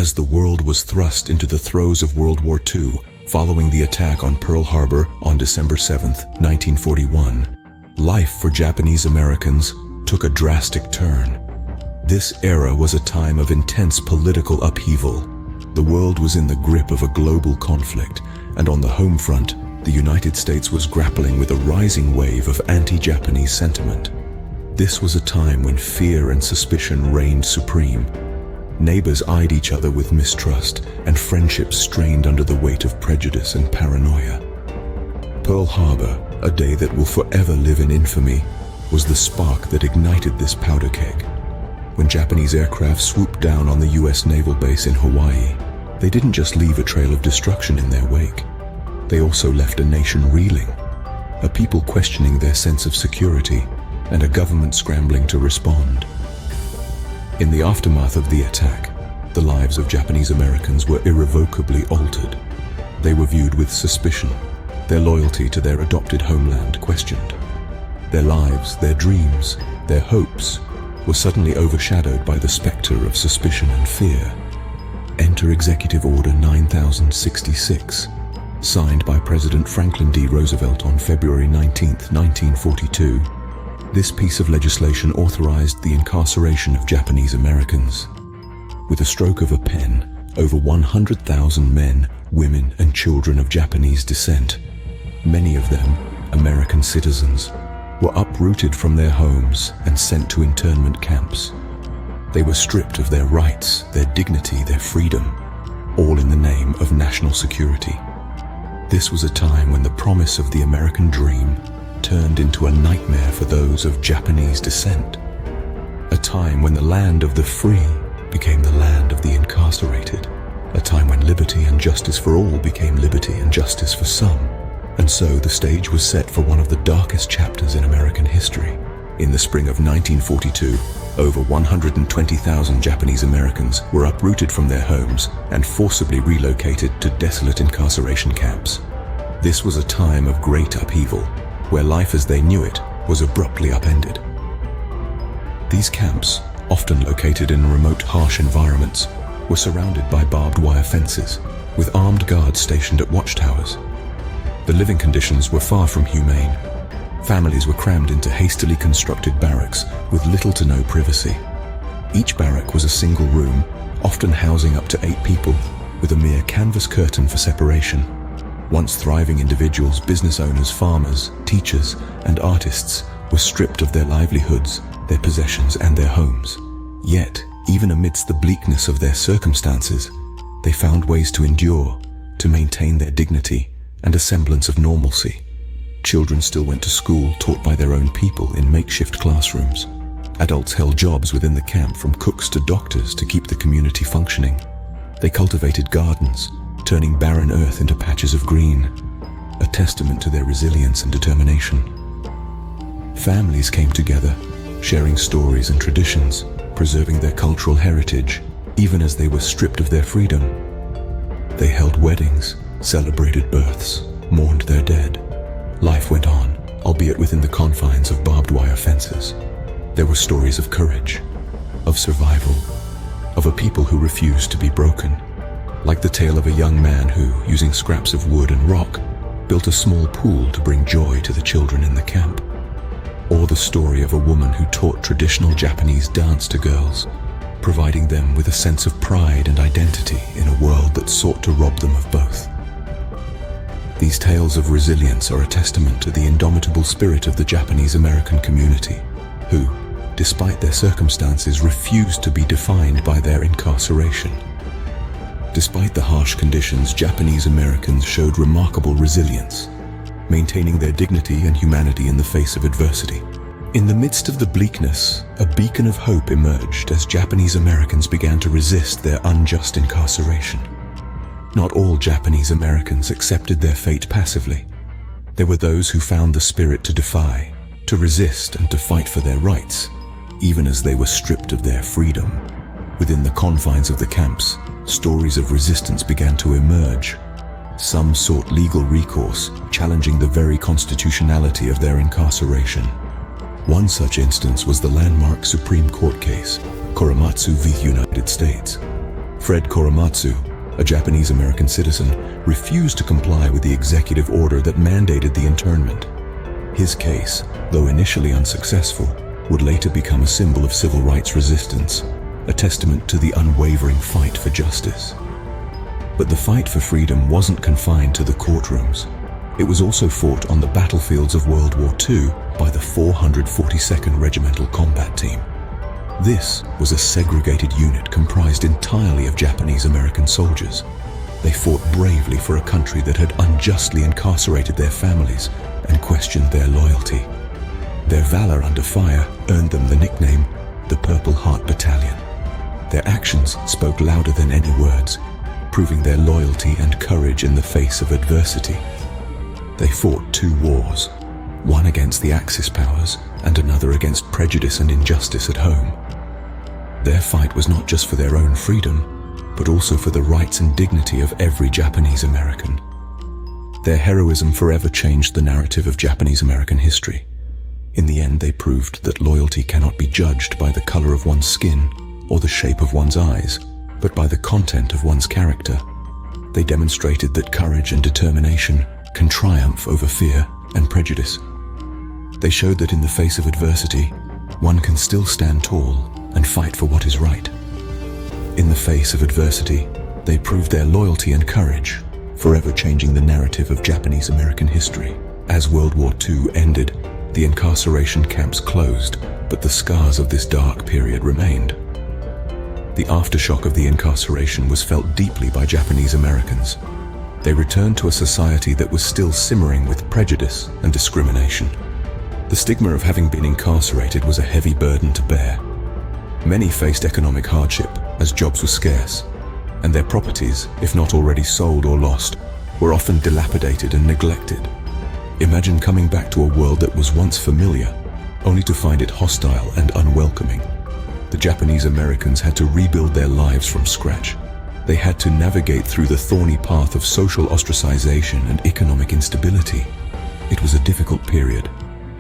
as the world was thrust into the throes of World War II following the attack on Pearl Harbor on December 7, 1941, life for Japanese Americans took a drastic turn. This era was a time of intense political upheaval. The world was in the grip of a global conflict, and on the home front, the United States was grappling with a rising wave of anti-Japanese sentiment. This was a time when fear and suspicion reigned supreme. Neighbors eyed each other with mistrust, and friendships strained under the weight of prejudice and paranoia. Pearl Harbor, a day that will forever live in infamy, was the spark that ignited this powder keg. When Japanese aircraft swooped down on the U.S. naval base in Hawaii, they didn't just leave a trail of destruction in their wake. They also left a nation reeling, a people questioning their sense of security, and a government scrambling to respond. In the aftermath of the attack, the lives of Japanese Americans were irrevocably altered. They were viewed with suspicion, their loyalty to their adopted homeland questioned. Their lives, their dreams, their hopes were suddenly overshadowed by the specter of suspicion and fear. Enter Executive Order 9066, signed by President Franklin D. Roosevelt on February 19, 1942. This piece of legislation authorized the incarceration of Japanese Americans. With a stroke of a pen, over 100,000 men, women, and children of Japanese descent, many of them American citizens, were uprooted from their homes and sent to internment camps. They were stripped of their rights, their dignity, their freedom, all in the name of national security. This was a time when the promise of the American dream turned into a nightmare for those of Japanese descent. A time when the land of the free became the land of the incarcerated. A time when liberty and justice for all became liberty and justice for some. And so the stage was set for one of the darkest chapters in American history. In the spring of 1942, over 120,000 Japanese Americans were uprooted from their homes and forcibly relocated to desolate incarceration camps. This was a time of great upheaval, where life as they knew it was abruptly upended. These camps, often located in remote, harsh environments, were surrounded by barbed wire fences, with armed guards stationed at watchtowers. The living conditions were far from humane. Families were crammed into hastily constructed barracks with little to no privacy. Each barrack was a single room, often housing up to 8 people, with a mere canvas curtain for separation. Once thriving individuals, business owners, farmers, teachers, and artists were stripped of their livelihoods, their possessions, and their homes. Yet, even amidst the bleakness of their circumstances, they found ways to endure, to maintain their dignity and a semblance of normalcy. Children still went to school taught by their own people in makeshift classrooms. Adults held jobs within the camp, from cooks to doctors, to keep the community functioning. They cultivated gardens, turning barren earth into patches of green, a testament to their resilience and determination. Families came together, sharing stories and traditions, preserving their cultural heritage, even as they were stripped of their freedom. They held weddings, celebrated births, mourned their dead. Life went on, albeit within the confines of barbed wire fences. There were stories of courage, of survival, of a people who refused to be broken. Like the tale of a young man who, using scraps of wood and rock, built a small pool to bring joy to the children in the camp. Or the story of a woman who taught traditional Japanese dance to girls, providing them with a sense of pride and identity in a world that sought to rob them of both. These tales of resilience are a testament to the indomitable spirit of the Japanese American community, who, despite their circumstances, refused to be defined by their incarceration. Despite the harsh conditions, Japanese Americans showed remarkable resilience, maintaining their dignity and humanity in the face of adversity. In the midst of the bleakness, a beacon of hope emerged as Japanese Americans began to resist their unjust incarceration. Not all Japanese Americans accepted their fate passively. There were those who found the spirit to defy, to resist, and to fight for their rights, even as they were stripped of their freedom. Within the confines of the camps, stories of resistance began to emerge. Some sought legal recourse, challenging the very constitutionality of their incarceration. One such instance was the landmark Supreme Court case, Korematsu v. United States. Fred Korematsu, a Japanese American citizen, refused to comply with the executive order that mandated the internment. His case, though initially unsuccessful, would later become a symbol of civil rights resistance, a testament to the unwavering fight for justice. But the fight for freedom wasn't confined to the courtrooms. It was also fought on the battlefields of World War II by the 442nd Regimental Combat Team. This was a segregated unit comprised entirely of Japanese American soldiers. They fought bravely for a country that had unjustly incarcerated their families and questioned their loyalty. Their valor under fire earned them the nickname the Purple Heart Battalion. Their actions spoke louder than any words, proving their loyalty and courage in the face of adversity. They fought two wars, one against the Axis powers and another against prejudice and injustice at home. Their fight was not just for their own freedom, but also for the rights and dignity of every Japanese American. Their heroism forever changed the narrative of Japanese American history. In the end, they proved that loyalty cannot be judged by the color of one's skin or the shape of one's eyes, but by the content of one's character. They demonstrated that courage and determination can triumph over fear and prejudice. They showed that in the face of adversity, one can still stand tall and fight for what is right. In the face of adversity, they proved their loyalty and courage, forever changing the narrative of Japanese American history. As World War II ended, the incarceration camps closed, but the scars of this dark period remained. The aftershock of the incarceration was felt deeply by Japanese Americans. They returned to a society that was still simmering with prejudice and discrimination. The stigma of having been incarcerated was a heavy burden to bear. Many faced economic hardship as jobs were scarce, and their properties, if not already sold or lost, were often dilapidated and neglected. Imagine coming back to a world that was once familiar, only to find it hostile and unwelcoming. The Japanese Americans had to rebuild their lives from scratch. They had to navigate through the thorny path of social ostracization and economic instability. It was a difficult period,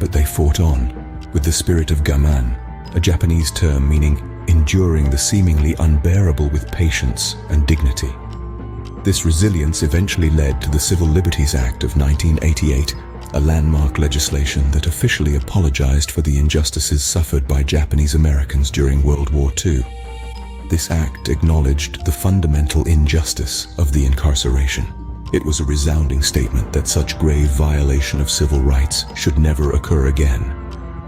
but they fought on with the spirit of gaman, a Japanese term meaning enduring the seemingly unbearable with patience and dignity. This resilience eventually led to the Civil Liberties Act of 1988, a landmark legislation that officially apologized for the injustices suffered by Japanese Americans during World War II. This act acknowledged the fundamental injustice of the incarceration. It was a resounding statement that such grave violation of civil rights should never occur again.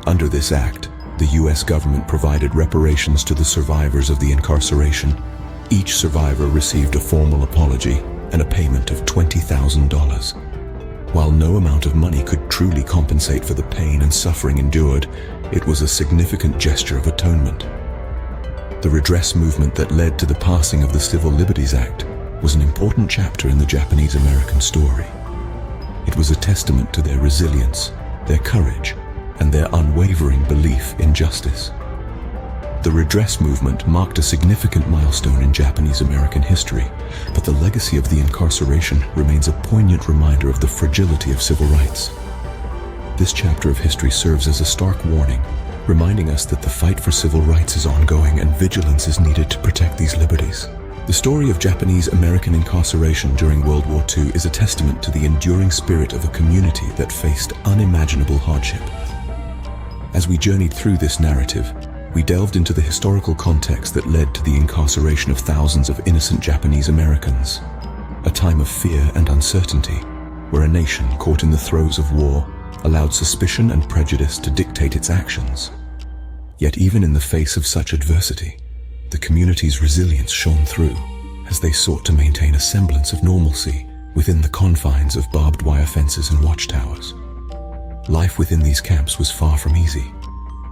Under this act, the U.S. government provided reparations to the survivors of the incarceration. Each survivor received a formal apology and a payment of $20,000. While no amount of money could truly compensate for the pain and suffering endured, it was a significant gesture of atonement. The redress movement that led to the passing of the Civil Liberties Act was an important chapter in the Japanese American story. It was a testament to their resilience, their courage, and their unwavering belief in justice. The redress movement marked a significant milestone in Japanese American history, but the legacy of the incarceration remains a poignant reminder of the fragility of civil rights. This chapter of history serves as a stark warning, reminding us that the fight for civil rights is ongoing and vigilance is needed to protect these liberties. The story of Japanese American incarceration during World War II is a testament to the enduring spirit of a community that faced unimaginable hardship. As we journeyed through this narrative, we delved into the historical context that led to the incarceration of thousands of innocent Japanese Americans, a time of fear and uncertainty, where a nation caught in the throes of war allowed suspicion and prejudice to dictate its actions. Yet even in the face of such adversity, the community's resilience shone through as they sought to maintain a semblance of normalcy within the confines of barbed wire fences and watchtowers. Life within these camps was far from easy.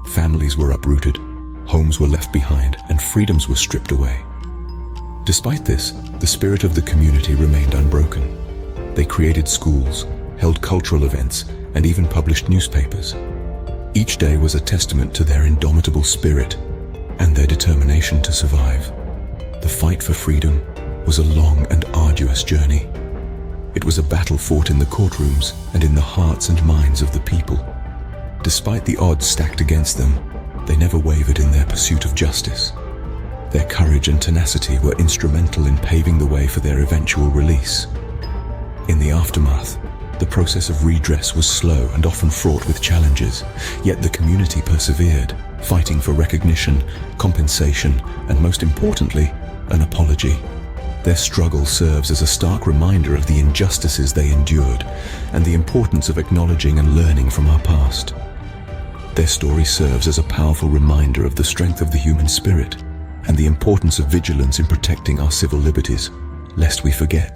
Families were uprooted, homes were left behind, and freedoms were stripped away. Despite this, the spirit of the community remained unbroken. They created schools, held cultural events, and even published newspapers. Each day was a testament to their indomitable spirit and their determination to survive. The fight for freedom was a long and arduous journey. It was a battle fought in the courtrooms and in the hearts and minds of the people. Despite the odds stacked against them, they never wavered in their pursuit of justice. Their courage and tenacity were instrumental in paving the way for their eventual release. In the aftermath, the process of redress was slow and often fraught with challenges, yet the community persevered, fighting for recognition, compensation, and most importantly, an apology. Their struggle serves as a stark reminder of the injustices they endured and the importance of acknowledging and learning from our past. Their story serves as a powerful reminder of the strength of the human spirit and the importance of vigilance in protecting our civil liberties, lest we forget.